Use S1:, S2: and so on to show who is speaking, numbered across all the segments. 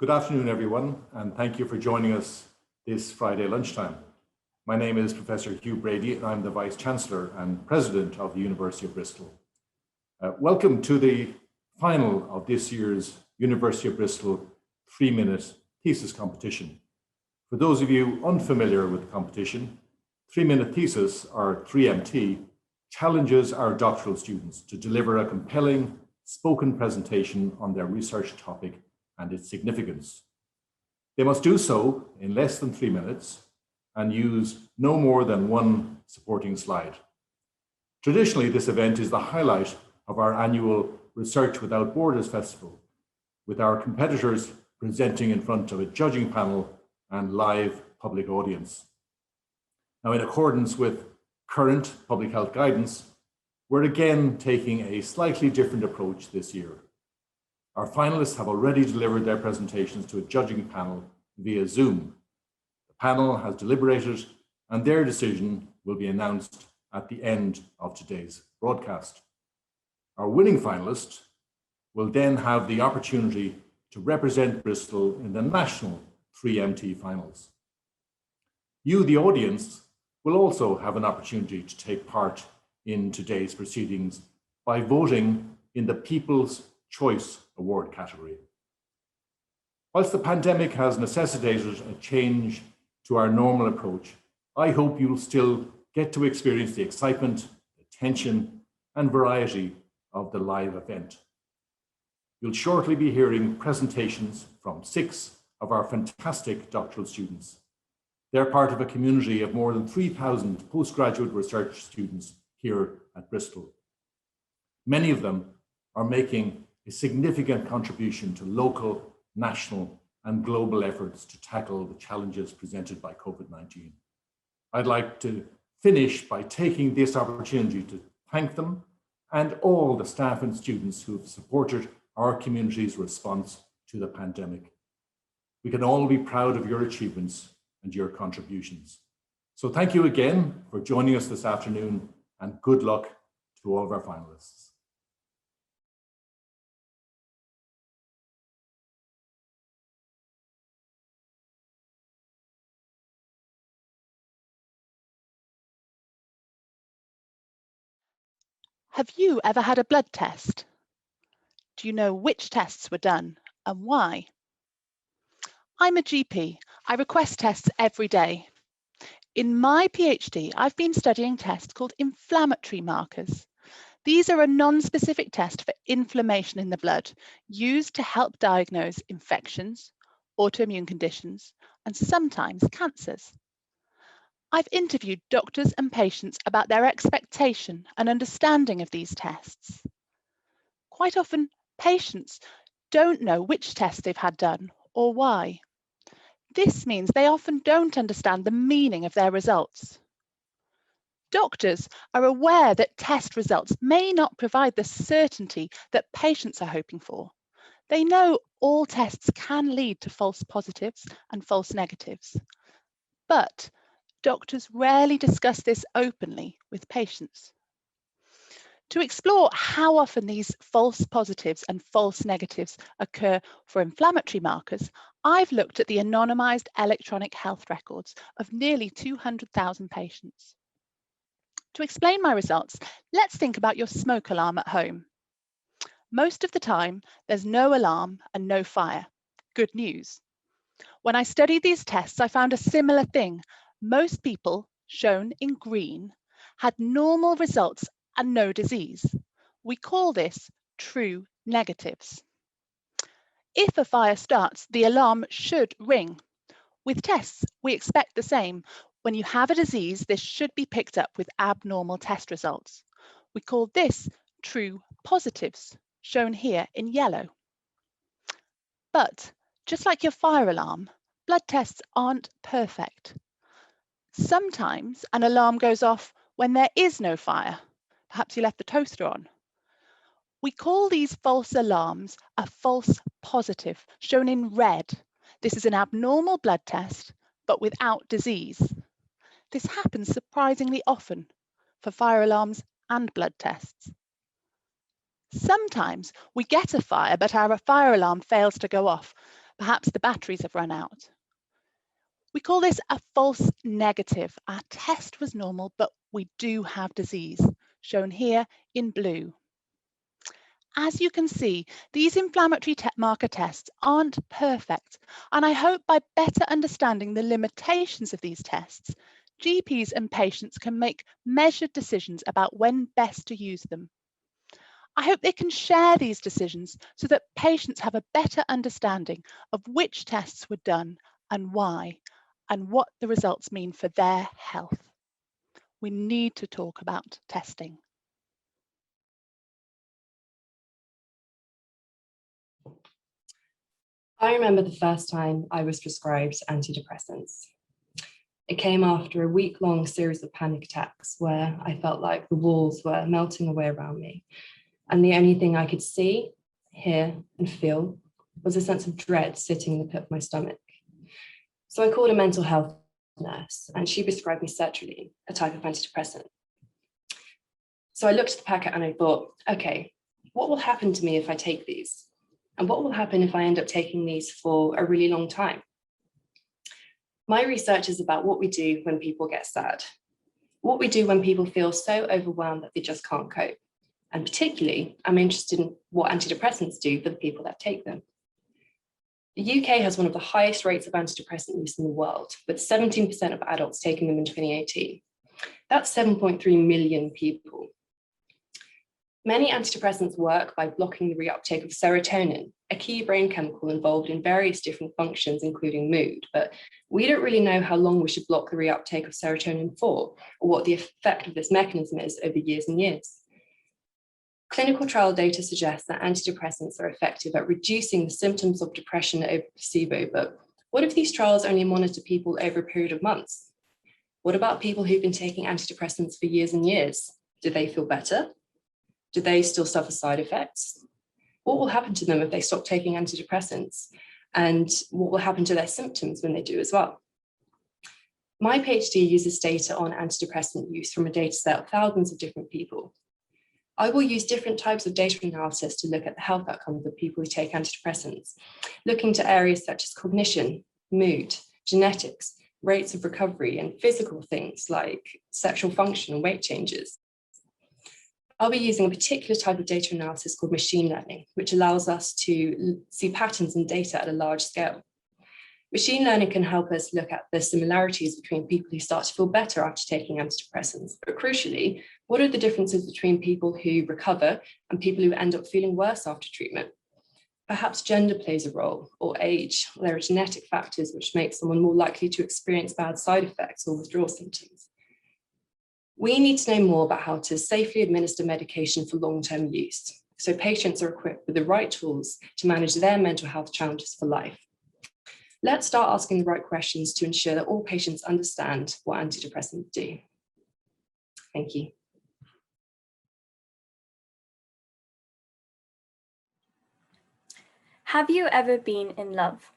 S1: Good afternoon, everyone, and thank you for joining us this Friday lunchtime. My name is Professor Hugh Brady, and I'm the Vice Chancellor and President of the University of Bristol. Welcome to the final of this year's University of Bristol 3-minute thesis competition. For those of you unfamiliar with the competition, 3-minute thesis, or 3MT, challenges our doctoral students to deliver a compelling spoken presentation on their research topic and its significance. They must do so in less than 3 minutes and use no more than one supporting slide. Traditionally, this event is the highlight of our annual Research Without Borders Festival, with our competitors presenting in front of a judging panel and live public audience. Now, in accordance with current public health guidance, we're again taking a slightly different approach this year. Our finalists have already delivered their presentations to a judging panel via Zoom. The panel has deliberated, and their decision will be announced at the end of today's broadcast. Our winning finalist will then have the opportunity to represent Bristol in the national 3MT finals. You, the audience, will also have an opportunity to take part in today's proceedings by voting in the People's Choice Award category. Whilst the pandemic has necessitated a change to our normal approach, I hope you'll still get to experience the excitement, the tension, and variety of the live event. You'll shortly be hearing presentations from 6 of our fantastic doctoral students. They're part of a community of more than 3,000 postgraduate research students here at Bristol. Many of them are making a significant contribution to local, national, and global efforts to tackle the challenges presented by COVID-19. I'd like to finish by taking this opportunity to thank them and all the staff and students who have supported our community's response to the pandemic. We can all be proud of your achievements and your contributions. So thank you again for joining us this afternoon, and good luck to all of our finalists.
S2: Have you ever had a blood test? Do you know which tests were done and why? I'm a GP. I request tests every day. In my PhD, I've been studying tests called inflammatory markers. These are a non-specific test for inflammation in the blood, used to help diagnose infections, autoimmune conditions, and sometimes cancers. I've interviewed doctors and patients about their expectation and understanding of these tests. Quite often, patients don't know which test they've had done or why. This means they often don't understand the meaning of their results. Doctors are aware that test results may not provide the certainty that patients are hoping for. They know all tests can lead to false positives and false negatives, but doctors rarely discuss this openly with patients. To explore how often these false positives and false negatives occur for inflammatory markers, I've looked at the anonymised electronic health records of nearly 200,000 patients. To explain my results, let's think about your smoke alarm at home. Most of the time, there's no alarm and no fire. Good news. When I studied these tests, I found a similar thing. Most people, shown in green, had normal results and no disease. We call this true negatives. If a fire starts, the alarm should ring. With tests, we expect the same. When you have a disease, this should be picked up with abnormal test results. We call this true positives, shown here in yellow. But just like your fire alarm, blood tests aren't perfect. Sometimes an alarm goes off when there is no fire. Perhaps you left the toaster on. We call these false alarms a false positive, shown in red. This is an abnormal blood test, but without disease. This happens surprisingly often for fire alarms and blood tests. Sometimes we get a fire, but our fire alarm fails to go off. Perhaps the batteries have run out. We call this a false negative. Our test was normal, but we do have disease, shown here in blue. As you can see, these inflammatory marker tests aren't perfect, and I hope by better understanding the limitations of these tests, GPs and patients can make measured decisions about when best to use them. I hope they can share these decisions so that patients have a better understanding of which tests were done and why, and what the results mean for their health. We need to talk about testing.
S3: I remember the first time I was prescribed antidepressants. It came after a week-long series of panic attacks where I felt like the walls were melting away around me. And the only thing I could see, hear, and feel was a sense of dread sitting in the pit of my stomach. So I called a mental health nurse and she prescribed me sertraline, a type of antidepressant. So I looked at the packet and I thought, okay, what will happen to me if I take these? And what will happen if I end up taking these for a really long time? My research is about what we do when people get sad, what we do when people feel so overwhelmed that they just can't cope. And particularly, I'm interested in what antidepressants do for the people that take them. The UK has one of the highest rates of antidepressant use in the world, with 17% of adults taking them in 2018. That's 7.3 million people. Many antidepressants work by blocking the reuptake of serotonin, a key brain chemical involved in various different functions, including mood. But we don't really know how long we should block the reuptake of serotonin for, or what the effect of this mechanism is over years and years. Clinical trial data suggests that antidepressants are effective at reducing the symptoms of depression over placebo, but what if these trials only monitor people over a period of months? What about people who've been taking antidepressants for years and years? Do they feel better? Do they still suffer side effects? What will happen to them if they stop taking antidepressants? And what will happen to their symptoms when they do as well? My PhD uses data on antidepressant use from a data set of thousands of different people. I will use different types of data analysis to look at the health outcomes of people who take antidepressants, looking to areas such as cognition, mood, genetics, rates of recovery, and physical things like sexual function and weight changes. I'll be using a particular type of data analysis called machine learning, which allows us to see patterns in data at a large scale. Machine learning can help us look at the similarities between people who start to feel better after taking antidepressants, but crucially, what are the differences between people who recover and people who end up feeling worse after treatment? Perhaps gender plays a role, or age. There are genetic factors which make someone more likely to experience bad side effects or withdrawal symptoms. We need to know more about how to safely administer medication for long-term use, so patients are equipped with the right tools to manage their mental health challenges for life. Let's start asking the right questions to ensure that all patients understand what antidepressants do. Thank you.
S4: Have you ever been in love?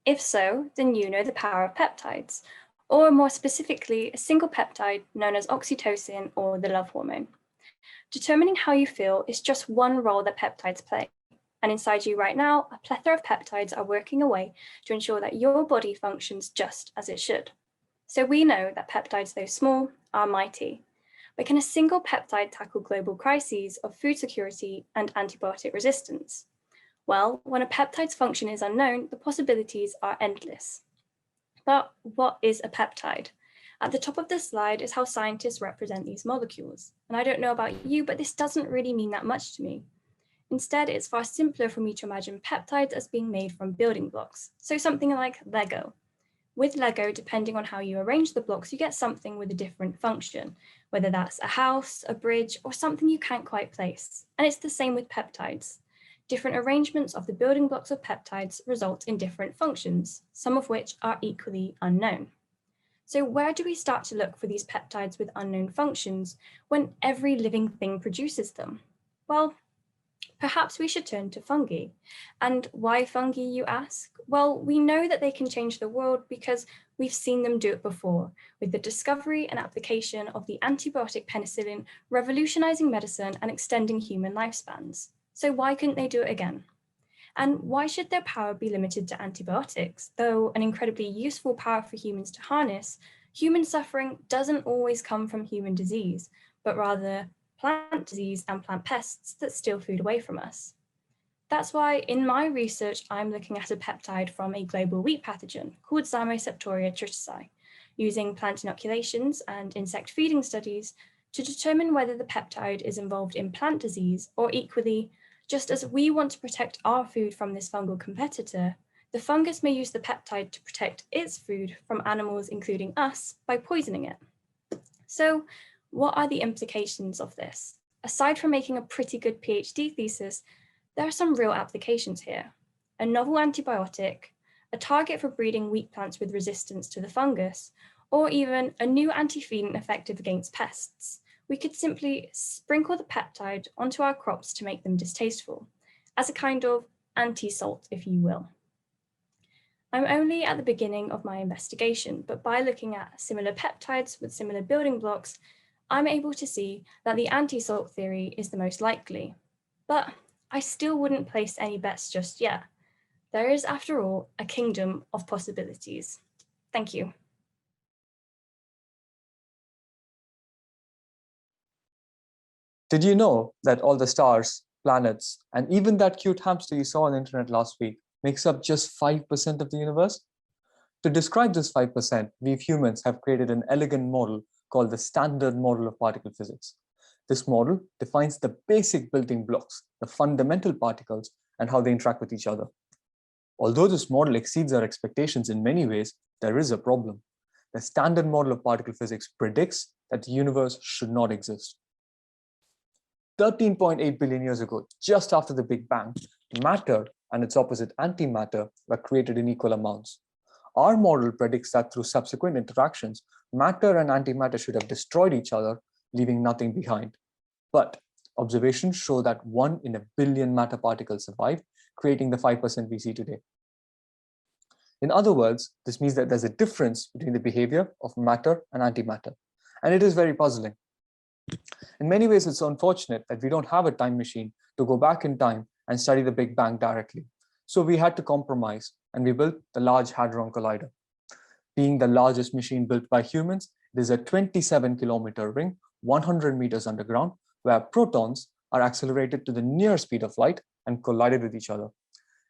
S4: If so, then you know the power of peptides, or more specifically, a single peptide known as oxytocin or the love hormone. Determining how you feel is just one role that peptides play. And inside you right now, a plethora of peptides are working away to ensure that your body functions just as it should. So we know that peptides, though small, are mighty. But can a single peptide tackle global crises of food security and antibiotic resistance? Well, when a peptide's function is unknown, the possibilities are endless. But what is a peptide? At the top of this slide is how scientists represent these molecules. And I don't know about you, but this doesn't really mean that much to me. Instead, it's far simpler for me to imagine peptides as being made from building blocks, so something like Lego. With Lego, depending on how you arrange the blocks, you get something with a different function, whether that's a house, a bridge, or something you can't quite place. And it's the same with peptides. Different arrangements of the building blocks of peptides result in different functions, some of which are equally unknown. So where do we start to look for these peptides with unknown functions when every living thing produces them? Well, perhaps we should turn to fungi. And why fungi, you ask? Well, we know that they can change the world because we've seen them do it before, with the discovery and application of the antibiotic penicillin revolutionizing medicine and extending human lifespans. So why couldn't they do it again? And why should their power be limited to antibiotics? Though an incredibly useful power for humans to harness, human suffering doesn't always come from human disease, but rather plant disease and plant pests that steal food away from us. That's why in my research, I'm looking at a peptide from a global wheat pathogen called Zymoseptoria tritici, using plant inoculations and insect feeding studies to determine whether the peptide is involved in plant disease, or equally, just as we want to protect our food from this fungal competitor, the fungus may use the peptide to protect its food from animals, including us, by poisoning it. So what are the implications of this? Aside from making a pretty good PhD thesis, there are some real applications here. A novel antibiotic, a target for breeding wheat plants with resistance to the fungus, or even a new anti-feedant effective against pests. We could simply sprinkle the peptide onto our crops to make them distasteful, as a kind of anti-salt, if you will. I'm only at the beginning of my investigation, but by looking at similar peptides with similar building blocks, I'm able to see that the anti-salt theory is the most likely. But I still wouldn't place any bets just yet. There is, after all, a kingdom of possibilities. Thank you.
S5: Did you know that all the stars, planets, and even that cute hamster you saw on the internet last week makes up just 5% of the universe? To describe this 5%, we humans have created an elegant model called the Standard Model of Particle Physics. This model defines the basic building blocks, the fundamental particles, and how they interact with each other. Although this model exceeds our expectations in many ways, there is a problem. The Standard Model of Particle Physics predicts that the universe should not exist. 13.8 billion years ago, just after the Big Bang, matter and its opposite antimatter were created in equal amounts. Our model predicts that through subsequent interactions, matter and antimatter should have destroyed each other, leaving nothing behind. But observations show that 1 in a billion matter particles survive, creating the 5% we see today. In other words, this means that there's a difference between the behavior of matter and antimatter, and it is very puzzling. In many ways, it's unfortunate that we don't have a time machine to go back in time and study the Big Bang directly. So we had to compromise, and we built the Large Hadron Collider. Being the largest machine built by humans, it is a 27-kilometer ring, 100 meters underground, where protons are accelerated to the near speed of light and collided with each other.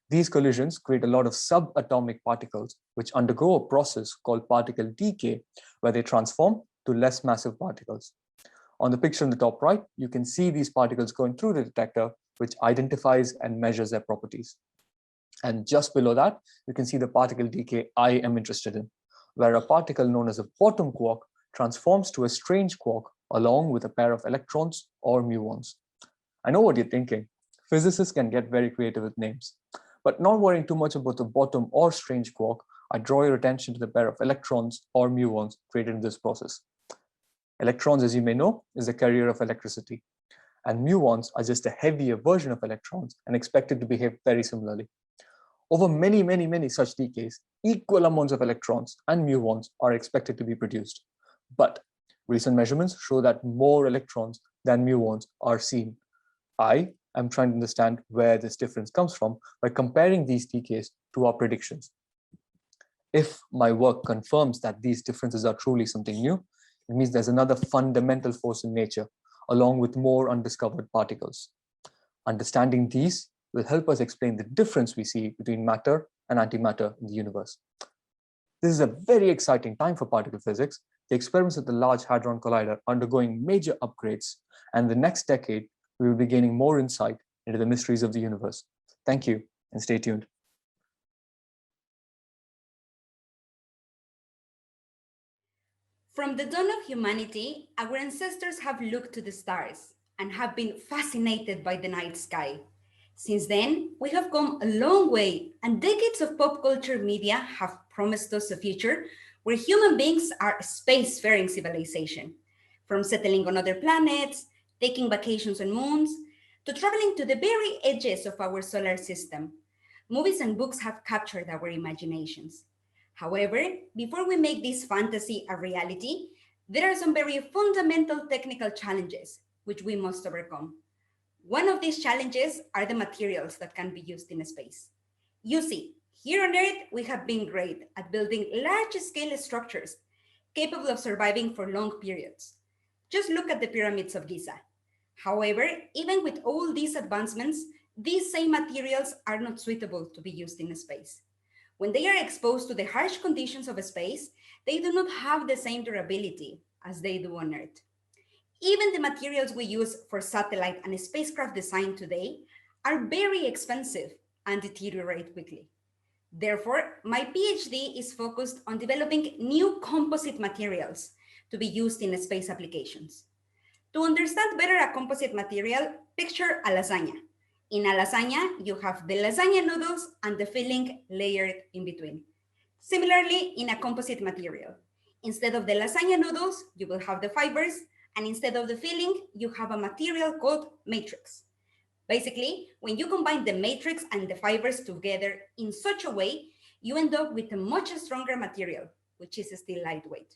S5: These collisions create a lot of subatomic particles, which undergo a process called particle decay, where they transform to less massive particles. On the picture in the top right, you can see these particles going through the detector, which identifies and measures their properties. And just below that, you can see the particle decay I am interested in, where a particle known as a bottom quark transforms to a strange quark along with a pair of electrons or muons. I know what you're thinking. Physicists can get very creative with names. But not worrying too much about the bottom or strange quark, I draw your attention to the pair of electrons or muons created in this process. Electrons, as you may know, is the carrier of electricity. And muons are just a heavier version of electrons and expected to behave very similarly. Over many such decays, equal amounts of electrons and muons are expected to be produced. But recent measurements show that more electrons than muons are seen. I am trying to understand where this difference comes from by comparing these decays to our predictions. If my work confirms that these differences are truly something new, it means there's another fundamental force in nature, along with more undiscovered particles. Understanding these will help us explain the difference we see between matter and antimatter in the universe. This is a very exciting time for particle physics. The experiments at the Large Hadron Collider are undergoing major upgrades, and the next decade, we will be gaining more insight into the mysteries of the universe. Thank you, and stay tuned.
S6: From the dawn of humanity, our ancestors have looked to the stars and have been fascinated by the night sky. Since then, we have come a long way, and decades of pop culture media have promised us a future where human beings are a spacefaring civilization. From settling on other planets, taking vacations on moons, to traveling to the very edges of our solar system, movies and books have captured our imaginations. However, before we make this fantasy a reality, there are some very fundamental technical challenges which we must overcome. One of these challenges are the materials that can be used in space. You see, here on Earth, we have been great at building large-scale structures capable of surviving for long periods. Just look at the pyramids of Giza. However, even with all these advancements, these same materials are not suitable to be used in space. When they are exposed to the harsh conditions of space, they do not have the same durability as they do on Earth. Even the materials we use for satellite and spacecraft design today are very expensive and deteriorate quickly. Therefore, my PhD is focused on developing new composite materials to be used in space applications. To understand better a composite material, picture a lasagna. In a lasagna, you have the lasagna noodles and the filling layered in between. Similarly, in a composite material, instead of the lasagna noodles, you will have the fibers, and instead of the filling, you have a material called matrix. Basically, when you combine the matrix and the fibers together in such a way, you end up with a much stronger material, which is still lightweight.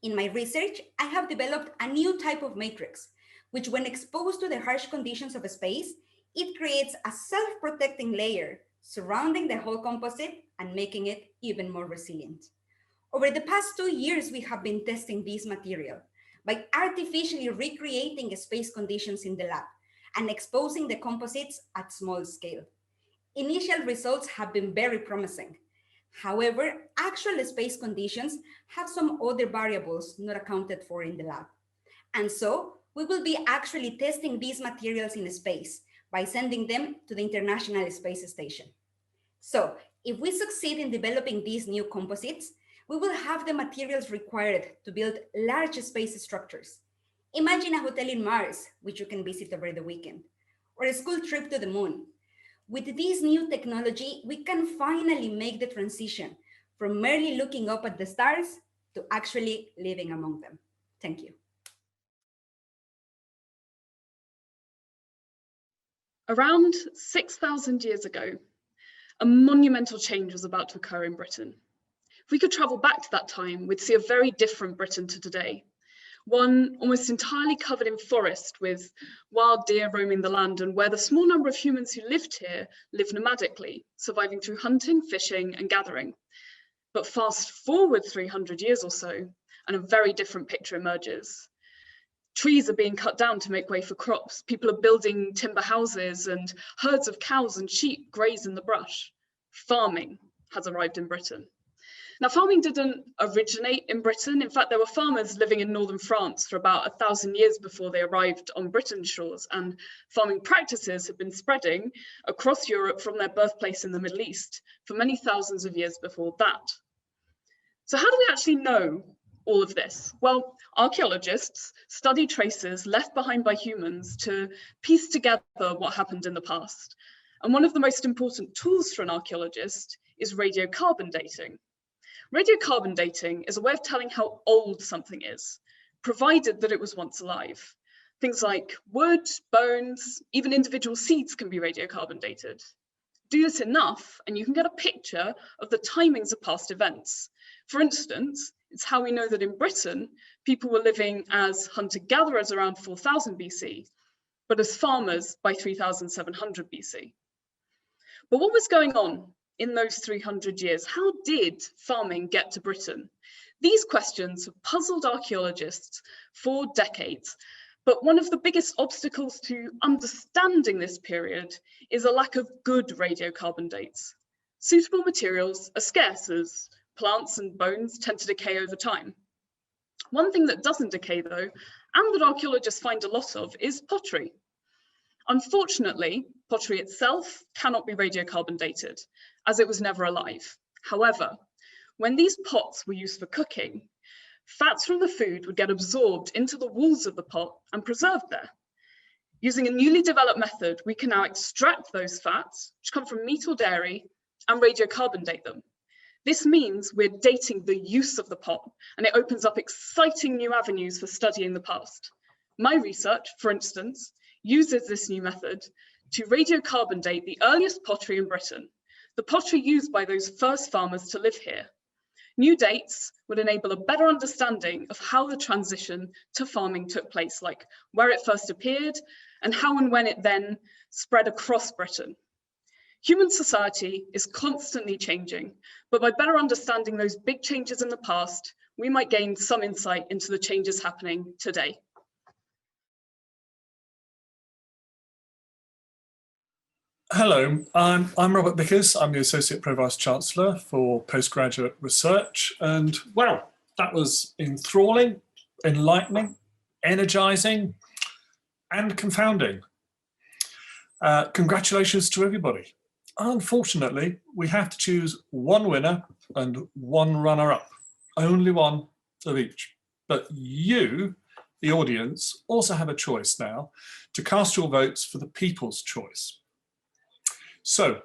S6: In my research, I have developed a new type of matrix, which when exposed to the harsh conditions of space, it creates a self-protecting layer surrounding the whole composite and making it even more resilient. Over the past 2 years, we have been testing this material by artificially recreating space conditions in the lab and exposing the composites at small scale. Initial results have been very promising. However, actual space conditions have some other variables not accounted for in the lab. And so we will be actually testing these materials in space by sending them to the International Space Station. So if we succeed in developing these new composites, we will have the materials required to build large space structures. Imagine a hotel in Mars, which you can visit over the weekend, or a school trip to the moon. With this new technology, we can finally make the transition from merely looking up at the stars to actually living among them. Thank you.
S7: Around 6,000 years ago, a monumental change was about to occur in Britain. If we could travel back to that time, we'd see a very different Britain to today. One almost entirely covered in forest with wild deer roaming the land, and where the small number of humans who lived here lived nomadically, surviving through hunting, fishing, and gathering. But fast forward 300 years or so, and a very different picture emerges. Trees are being cut down to make way for crops. People are building timber houses, and herds of cows and sheep graze in the brush. Farming has arrived in Britain. Now, farming didn't originate in Britain. In fact, there were farmers living in northern France for about 1,000 years before they arrived on Britain's shores, and farming practices have been spreading across Europe from their birthplace in the Middle East for many thousands of years before that. So how do we actually know all of this? Well, archaeologists study traces left behind by humans to piece together what happened in the past. And one of the most important tools for an archaeologist is radiocarbon dating. Radiocarbon dating is a way of telling how old something is, provided that it was once alive. Things like wood, bones, even individual seeds can be radiocarbon dated. Do this enough and you can get a picture of the timings of past events. For instance, it's how we know that in Britain, people were living as hunter-gatherers around 4000 BC, but as farmers by 3700 BC. But what was going on in those 300 years? How did farming get to Britain? These questions have puzzled archaeologists for decades, but one of the biggest obstacles to understanding this period is a lack of good radiocarbon dates. Suitable materials are scarce as plants and bones tend to decay over time. One thing that doesn't decay though, and that archaeologists find a lot of, is pottery. Unfortunately, pottery itself cannot be radiocarbon dated, as it was never alive. However, when these pots were used for cooking, fats from the food would get absorbed into the walls of the pot and preserved there. Using a newly developed method, we can now extract those fats, which come from meat or dairy, and radiocarbon date them. This means we're dating the use of the pot, and it opens up exciting new avenues for studying the past. My research, for instance, uses this new method to radiocarbon date the earliest pottery in Britain, the pottery used by those first farmers to live here. New dates would enable a better understanding of how the transition to farming took place, like where it first appeared and how and when it then spread across Britain. Human society is constantly changing, but by better understanding those big changes in the past, we might gain some insight into the changes happening today.
S8: Hello, I'm Robert Vickers. I'm the Associate Pro-Vice Chancellor for Postgraduate Research. And well, that was enthralling, enlightening, energizing, and confounding. Congratulations to everybody. Unfortunately, we have to choose one winner and one runner-up, only one of each. But you, the audience, also have a choice now to cast your votes for the people's choice. So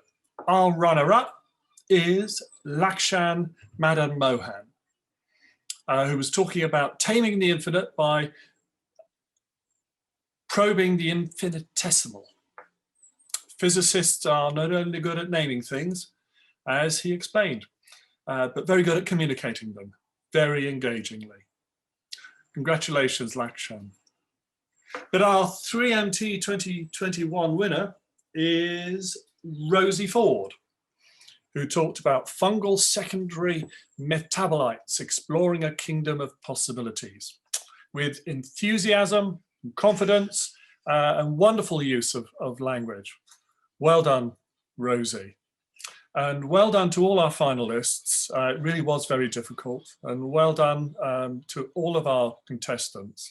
S8: our runner-up is Lakshan Madan Mohan, who was talking about taming the infinite by probing the infinitesimal. Physicists are not only good at naming things, as he explained, but very good at communicating them very engagingly. Congratulations, Lakshan. But our 3MT 2021 winner is Rosie Ford, who talked about fungal secondary metabolites, exploring a kingdom of possibilities, with enthusiasm, confidence, and wonderful use of language. Well done, Rosie. And well done to all our finalists. It really was very difficult, and well done to all of our contestants.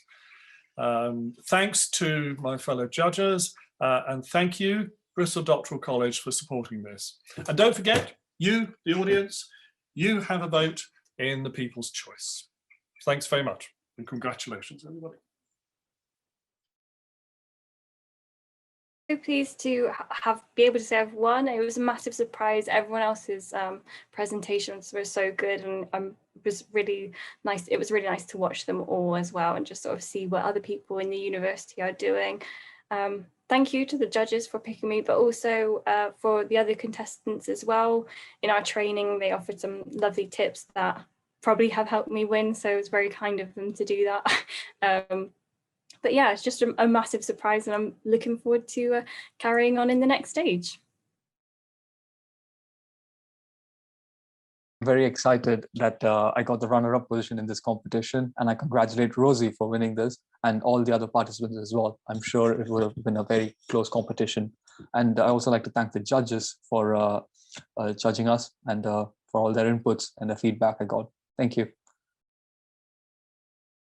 S8: Thanks to my fellow judges, and thank you, Bristol Doctoral College, for supporting this. And don't forget, you, the audience, you have a vote in the People's Choice. Thanks very much, and congratulations, everybody.
S4: So pleased to be able to say I've won. It was a massive surprise. Everyone else's presentations were so good, and it was really nice. It was really nice to watch them all as well, and just sort of see what other people in the university are doing. Thank you to the judges for picking me, but also for the other contestants as well. In our training, they offered some lovely tips that probably have helped me win, so it's very kind of them to do that. But yeah, it's just a massive surprise, and I'm looking forward to carrying on in the next stage.
S5: Very excited that I got the runner-up position in this competition, and I congratulate Rosie for winning this and all the other participants as well. I'm sure it would have been a very close competition. And I also like to thank the judges for judging us and for all their inputs and the feedback I got. Thank you.